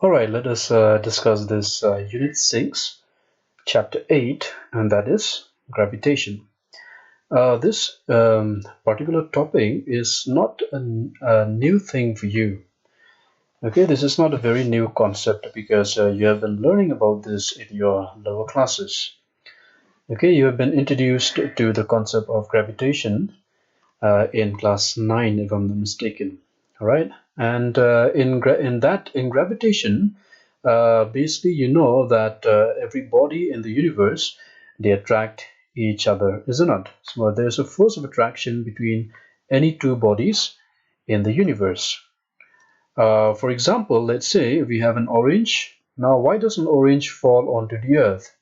Alright, let us discuss this Unit 6, Chapter 8, and that is gravitation. This particular topic is not a new thing for you. Okay, this is not a very new concept because you have been learning about this in your lower classes. Okay, you have been introduced to the concept of gravitation in class 9, if I'm not mistaken. All right, and in gravitation, basically you know that every body in the universe, they attract each other, isn't it? So there's a force of attraction between any two bodies in the universe. For example, let's say we have an orange. Now, why does an orange fall onto the earth?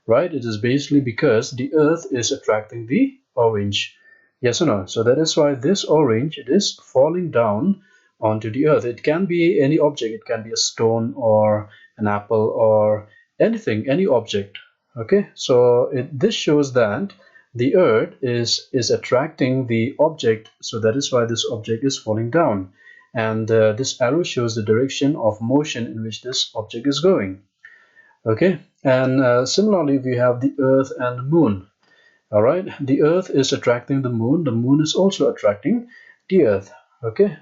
Right? It is basically because the earth is attracting the orange. Yes or no? So that is why this orange, it is falling down onto the earth. It can be any object. It can be a stone or an apple or anything, any object. Okay, so this shows that the earth is attracting the object, so that is why this object is falling down. And this arrow shows the direction of motion in which this object is going. Okay, and similarly we have the earth and the moon. All right, the earth is attracting the moon is also attracting the earth. Okay,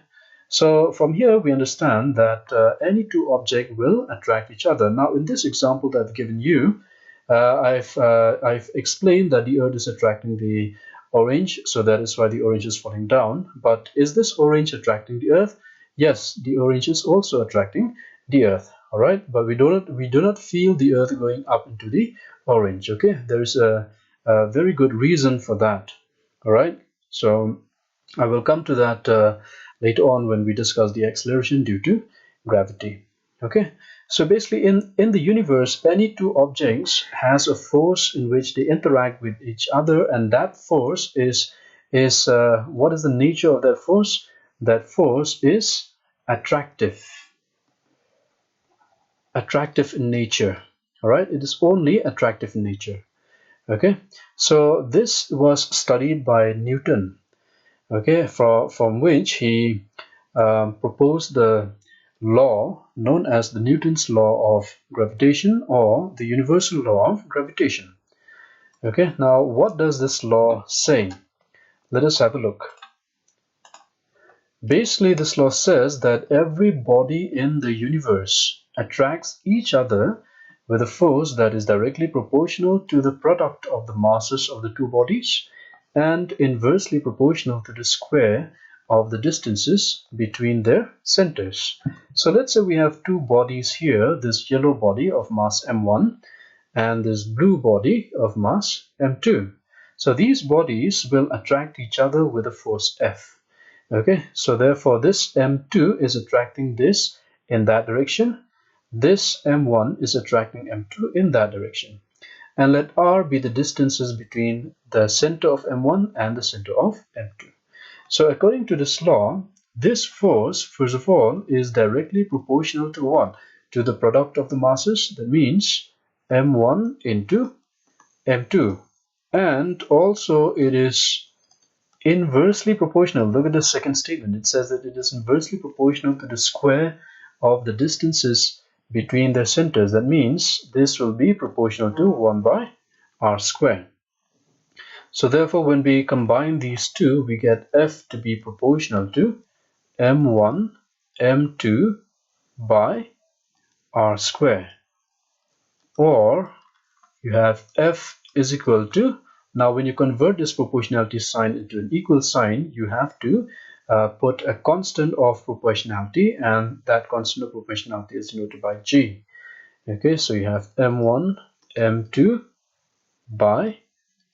so from here we understand that any two objects will attract each other. Now in this example that I've given you, I've explained that the earth is attracting the orange, so that is why the orange is falling down. But is this orange attracting the earth? Yes, the orange is also attracting the earth. All right, but we do not feel the earth going up into the orange. Okay, there is a very good reason for that. All right, so I will come to that later on when we discuss the acceleration due to gravity. Okay, so basically in the universe, any two objects has a force in which they interact with each other, and that force is what is the nature of that force? That force is attractive. Attractive in nature. All right, it is only attractive in nature. Okay, so this was studied by Newton. Okay, from which he proposed the law known as the Newton's law of gravitation, or the universal law of gravitation. Okay, now what does this law say? Let us have a look. Basically, this law says that every body in the universe attracts each other with a force that is directly proportional to the product of the masses of the two bodies and inversely proportional to the square of the distances between their centers. So let's say we have two bodies here, this yellow body of mass m1 and this blue body of mass m2. So these bodies will attract each other with a force F. Okay, so therefore this m2 is attracting this in that direction. This m1 is attracting m2 in that direction. And let r be the distances between the center of m1 and the center of m2. So according to this law, this force, first of all, is directly proportional to what? To the product of the masses. That means m1 into m2. And also it is inversely proportional. Look at the second statement. It says that it is inversely proportional to the square of the distances between their centers. That means this will be proportional to 1 by r squared. So therefore, when we combine these two, we get F to be proportional to m1 m2 by r squared. Or you have F is equal to, now when you convert this proportionality sign into an equal sign, you have to put a constant of proportionality, and that constant of proportionality is denoted by G. Okay, so you have m1 m2 by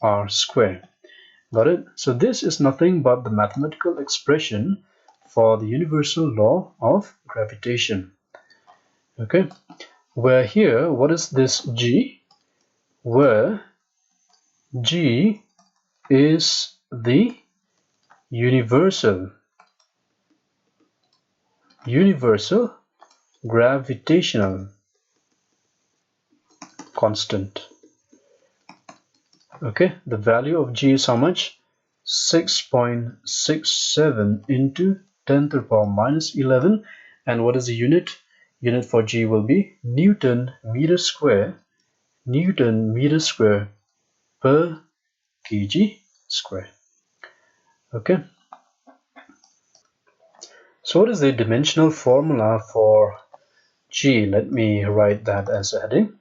r squared. Got it? So this is nothing but the mathematical expression for the universal law of gravitation. Okay, where here, what is this G? Where G is the universal gravitational constant. Okay, the value of G is how much? 6.67 into 10 to the power minus 11. And what is the unit? unit for G will be Newton meter square per kg square. Okay, so what is the dimensional formula for G? Let me write that as a heading.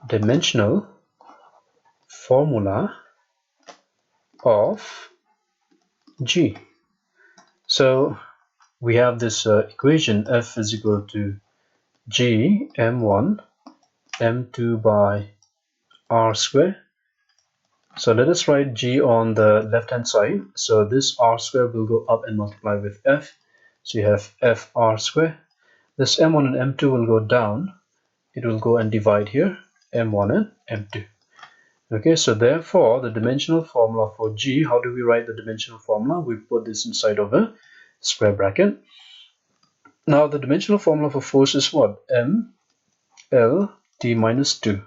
Dimensional formula of G. So we have this equation, F is equal to G m1 m2 by r square. So let us write G on the left hand side. So this r square will go up and multiply with F. So you have F r square. This m1 and m2 will go down. It will go and divide here, m1 and m2. Okay, so therefore the dimensional formula for G, how do we write the dimensional formula? We put this inside of a square bracket. Now the dimensional formula for force is what? M L T minus 2.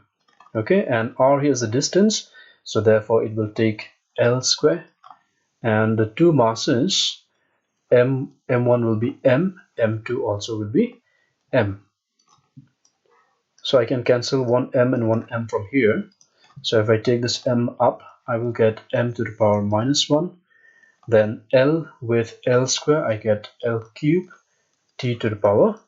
Okay, and r here is the distance, so therefore it will take L square, and the two masses m1 will be m, m2 also will be m. So I can cancel one m and one m from here. So if I take this m up, I will get m to the power minus 1. Then L with L square, I get L cube t to the power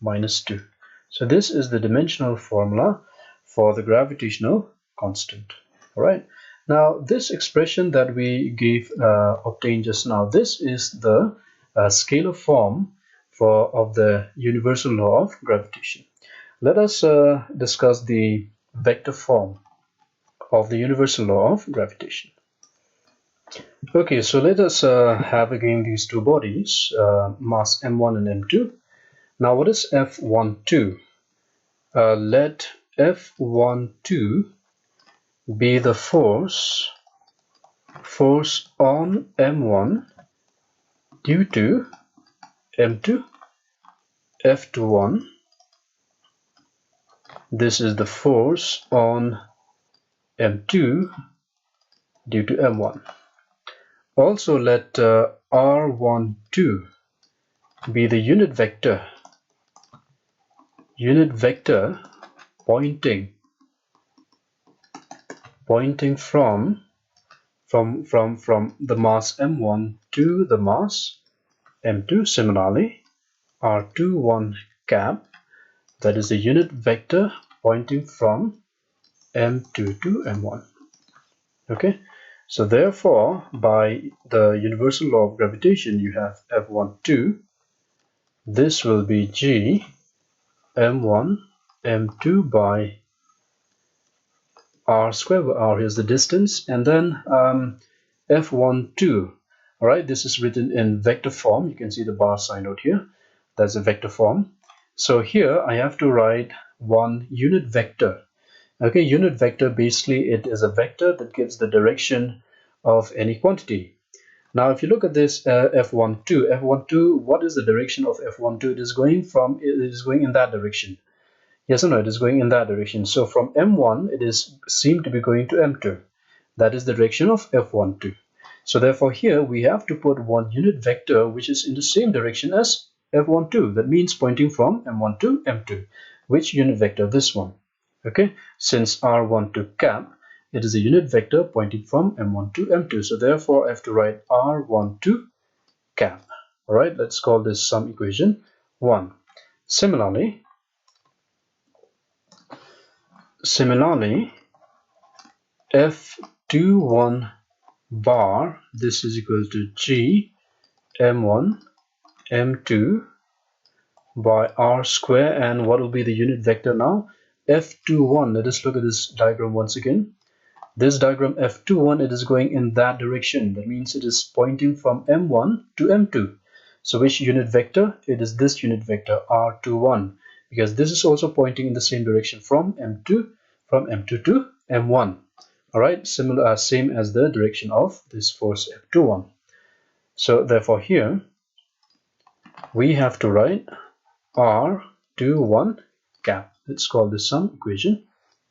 minus 2. So this is the dimensional formula for the gravitational constant. All right. Now this expression that we obtained just now, this is the scalar form of the universal law of gravitation. Let us discuss the vector form of the universal law of gravitation. Okay, so let us have again these two bodies, mass m1 and m2. Now what is F12? Let F12 be the force on m1 due to m2. F21, this is the force on m2 due to m1. Also let R12 be the unit vector pointing from the mass m1 to the mass m2. Similarly, R21 cap, that is the unit vector pointing from m2 to m1. Okay, so therefore by the universal law of gravitation, you have F12, this will be G m1 m2 by r square, where r is the distance, and then F12. All right, this is written in vector form. You can see the bar sign out here. That's a vector form. So here I have to write one unit vector. Okay, unit vector, basically it is a vector that gives the direction of any quantity. Now if you look at this F12, what is the direction of F12? It is going in that direction. Yes or no? It is going in that direction. So from M1, it is seemed to be going to M2. That is the direction of F12. So therefore here we have to put one unit vector which is in the same direction as F12. That means pointing from M1 to M2. Which unit vector? This one. Okay, since R12 cap, it is a unit vector pointing from M1 to M2. So therefore I have to write R12 cap. All right, let's call this some equation 1. Similarly, F21 bar, this is equal to G m1 m2 by r square, and what will be the unit vector now? F21. Let us look at this diagram once again. This diagram F21, it is going in that direction. That means it is pointing from m1 to m2. So which unit vector? It is this unit vector R21, because this is also pointing in the same direction from m2 to m1. All right, same as the direction of this force F21. So therefore here we have to write R21 cap. Let's call this some equation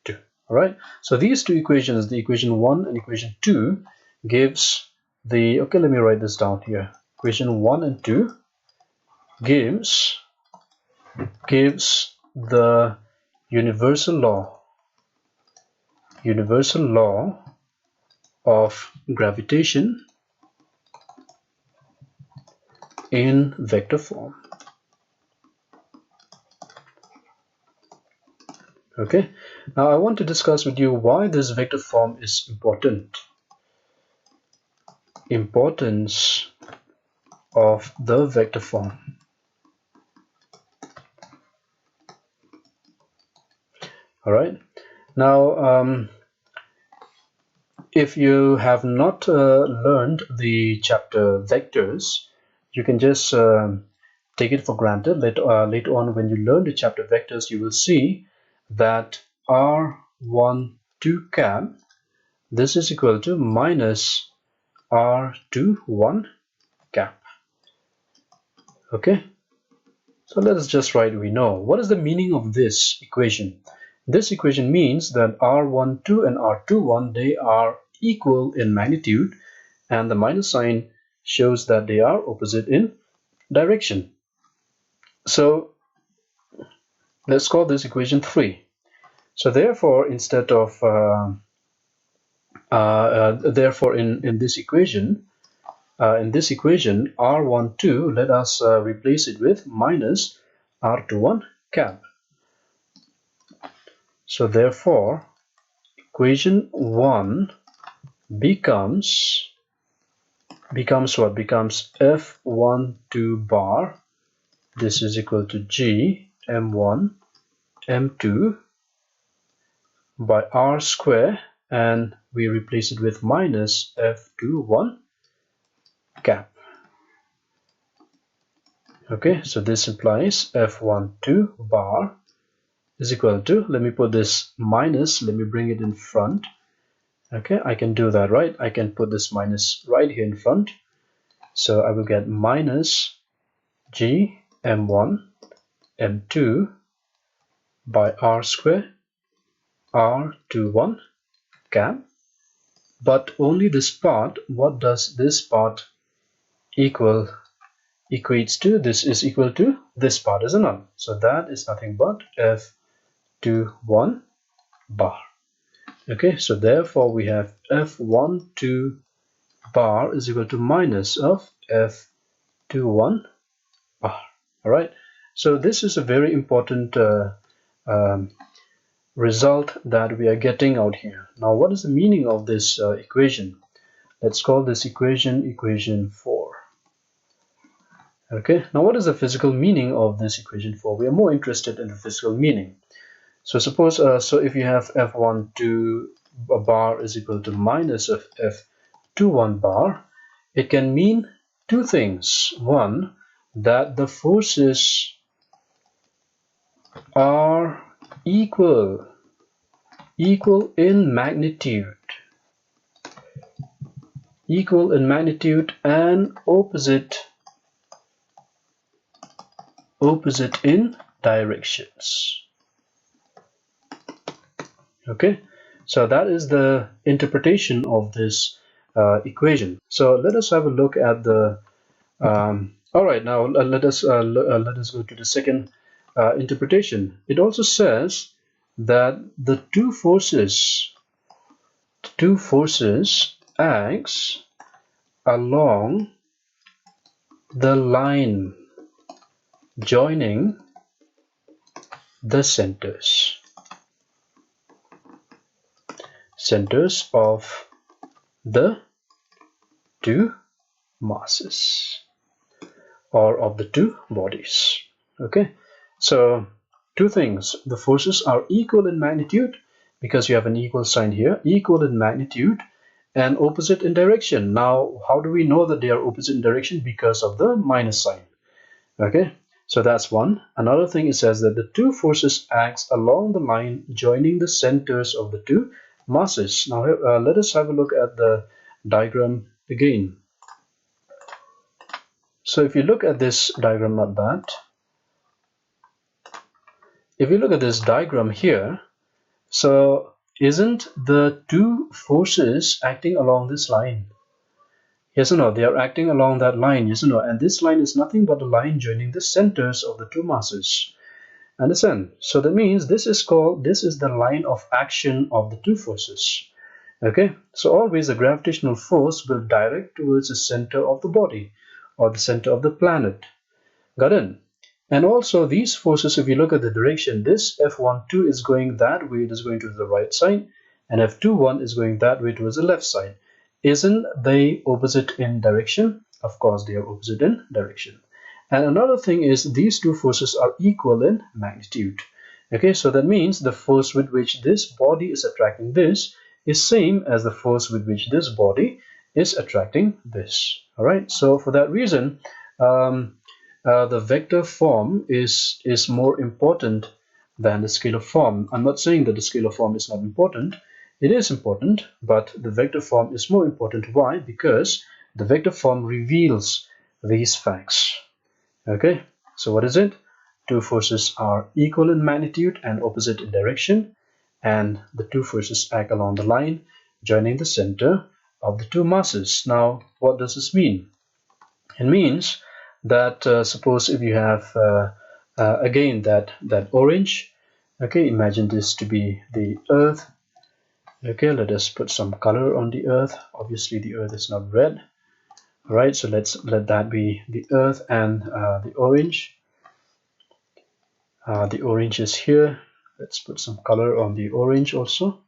2. All right, so these two equations, the equation 1 and equation 2, gives the, okay, let me write this down here. Equation 1 and 2 gives the universal law of gravitation in vector form. Okay, now I want to discuss with you why this vector form is important. Importance of the vector form. All right, now if you have not learned the chapter vectors, you can just take it for granted. Later on, when you learn the chapter vectors, you will see that r12 cap, this is equal to minus r21 cap. Okay, so let us just write we know. What is the meaning of this equation? This equation means that r12 and r21, they are equal in magnitude, and the minus sign shows that they are opposite in direction. So let's call this equation 3. So therefore, instead of in this equation, r12, let us replace it with minus r21 cap. So therefore, equation 1 becomes what? Becomes f12 bar, this is equal to g m1 m2 by r square, and we replace it with minus f21 cap. Okay, so this implies f12 bar is equal to, let me put this minus, let me bring it in front. Okay, I can do that, right? I can put this minus right here in front. So I will get minus g m1 m2 by r square r21 cap. But only this part, what does this part equates to? This is equal to this part, is a null. So that is nothing but f21 bar. Okay, so therefore we have f12 bar is equal to minus of f21 bar. All right, so this is a very important result that we are getting out here. Now, what is the meaning of this equation? Let's call this equation 4. Okay, now what is the physical meaning of this equation 4? We are more interested in the physical meaning. So suppose, so if you have f12 bar is equal to minus of f21 bar, it can mean two things. One, that the forces are equal in magnitude, and opposite in directions. Okay, so that is the interpretation of this equation. So let us have a look at the all right, now let us go to the second interpretation. It also says that the two forces acts along the line joining the centers of the two masses, or of the two bodies. Okay, so two things: the forces are equal in magnitude, because you have an equal sign here, equal in magnitude, and opposite in direction. Now, how do we know that they are opposite in direction? Because of the minus sign. Okay, so that's one. Another thing, it says that the two forces acts along the line joining the centers of the two masses. Now let us have a look at the diagram again. So if you look at this diagram, not that, if you look at this diagram here, so isn't the two forces acting along this line? Yes or no? They are acting along that line, yes or no? And this line is nothing but a line joining the centers of the two masses. Understand? So that means this is the line of action of the two forces. Okay, so always the gravitational force will direct towards the center of the body or the center of the planet. Got it? And also these forces, if you look at the direction, this F12 is going that way, it is going to the right side, and F21 is going that way towards the left side. Isn't they opposite in direction? Of course they are opposite in direction. And another thing is these two forces are equal in magnitude. Okay, so that means the force with which this body is attracting this is same as the force with which this body is attracting this. All right, so for that reason, the vector form is more important than the scalar form. I'm not saying that the scalar form is not important. It is important, but the vector form is more important. Why? Because the vector form reveals these facts. Okay, so what is it? Two forces are equal in magnitude and opposite in direction, and the two forces act along the line joining the center of the two masses. Now, what does this mean? It means that suppose if you have again that orange, okay, imagine this to be the earth. Okay, let us put some color on the earth. Obviously the earth is not red. All right, so let that be the earth, and the orange is here. Let's put some color on the orange also.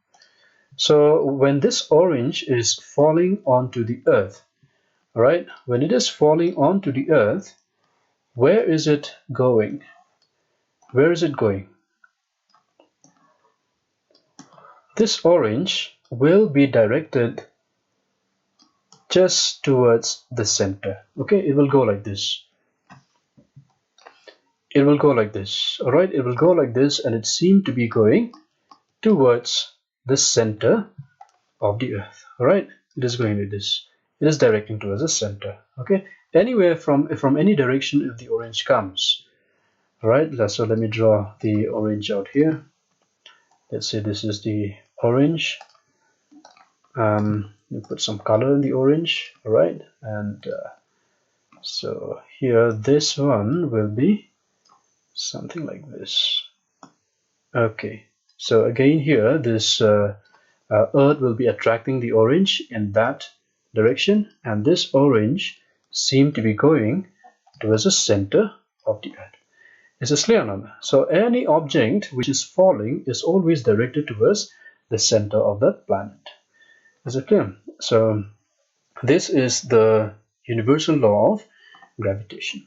So when this orange is falling onto the earth, all right, when it is falling onto the earth, where is it going? Where is it going? This orange will be directed just towards the center. Okay, it will go like this. It will go like this. All right, it will go like this, and it seemed to be going towards the center of the earth. All right, it is going like this. It is directing towards the center. Okay, anywhere from any direction if the orange comes. All right, so let me draw the orange out here. Let's say this is the orange. You put some color in the orange. All right, and so here this one will be something like this. Okay, so again here this earth will be attracting the orange in that direction, and this orange seem to be going towards the center of the earth. Is this clear now? So any object which is falling is always directed towards the center of that planet. Is it clear? So this is the universal law of gravitation.